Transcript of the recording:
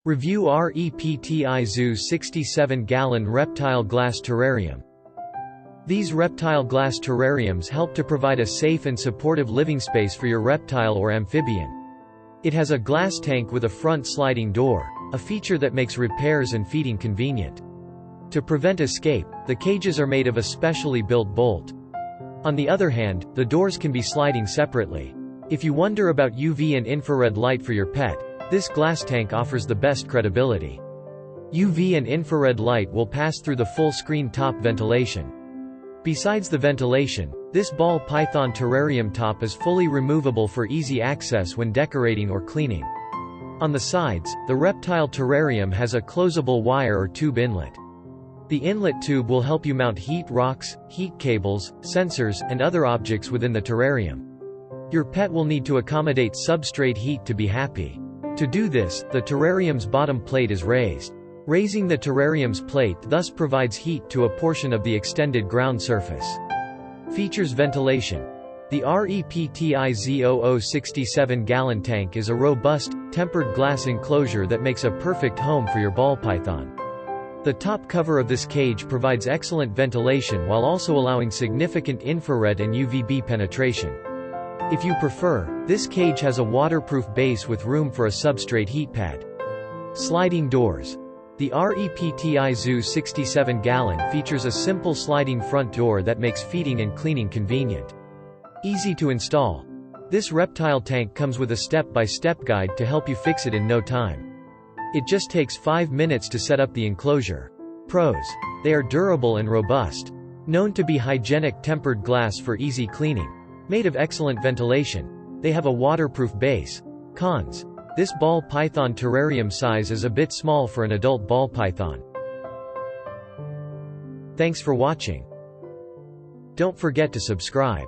Review REPTI Zoo 67-gallon reptile glass terrarium. These reptile glass terrariums help to provide a safe and supportive living space for your reptile or amphibian. It has a glass tank with a front sliding door, a feature that makes repairs and feeding convenient. To prevent escape, the cages are made of a specially built bolt. On the other hand, the doors can be sliding separately. If you wonder about UV and infrared light for your pet, this glass tank offers the best credibility. UV and infrared light will pass through the full-screen top ventilation. Besides the ventilation, this ball python terrarium top is fully removable for easy access when decorating or cleaning. On the sides, the reptile terrarium has a closable wire or tube inlet. The inlet tube will help you mount heat rocks, heat cables, sensors, and other objects within the terrarium. Your pet will need to accommodate substrate heat to be happy. To do this, the terrarium's bottom plate is raised. Raising the terrarium's plate thus provides heat to a portion of the extended ground surface. Features ventilation. The REPTI Z00 67-gallon tank is a robust, tempered glass enclosure that makes a perfect home for your ball python. The top cover of this cage provides excellent ventilation while also allowing significant infrared and UVB penetration. If you prefer, this cage has a waterproof base with room for a substrate heat pad. Sliding doors. The REPTI Zoo 67-gallon features a simple sliding front door that makes feeding and cleaning convenient. Easy to install. This reptile tank comes with a step-by-step guide to help you fix it in no time. It just takes 5 minutes to set up the enclosure. Pros. They are durable and robust. Known to be hygienic tempered glass for easy cleaning. Made of excellent ventilation. They have a waterproof base. Cons. This ball python terrarium size is a bit small for an adult ball python. Thanks for watching. Don't forget to subscribe.